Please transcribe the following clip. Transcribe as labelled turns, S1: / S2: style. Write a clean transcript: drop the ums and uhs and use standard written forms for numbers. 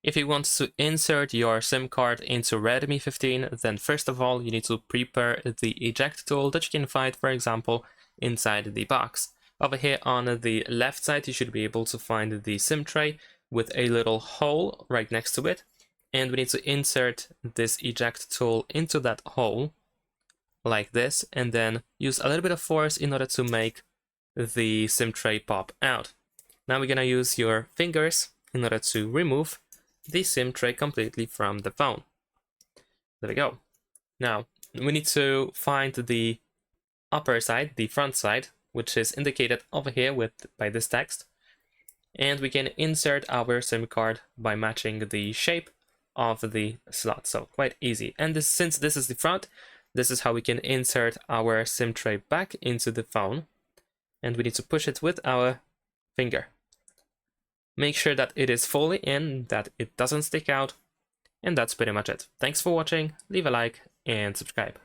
S1: If you want to insert your SIM card into Redmi 15, then first of all, you need to prepare the eject tool that you can find, for example, inside the box. Over here on the left side, you should be able to find the SIM tray with a little hole right next to it. And we need to insert this eject tool into that hole like this, and then use a little bit of force in order to make the SIM tray pop out. Now we're gonna use your fingers in order to remove the SIM tray completely from the phone. There we go. Now we need to find the upper side, the front side, which is indicated over here by this text, and we can insert our SIM card by matching the shape of the slot. So quite easy. And since this is the front, this is how we can insert our SIM tray back into the phone, and we need to push it with our finger. Make sure that it is fully in, that it doesn't stick out, and that's pretty much it. Thanks for watching, leave a like and subscribe.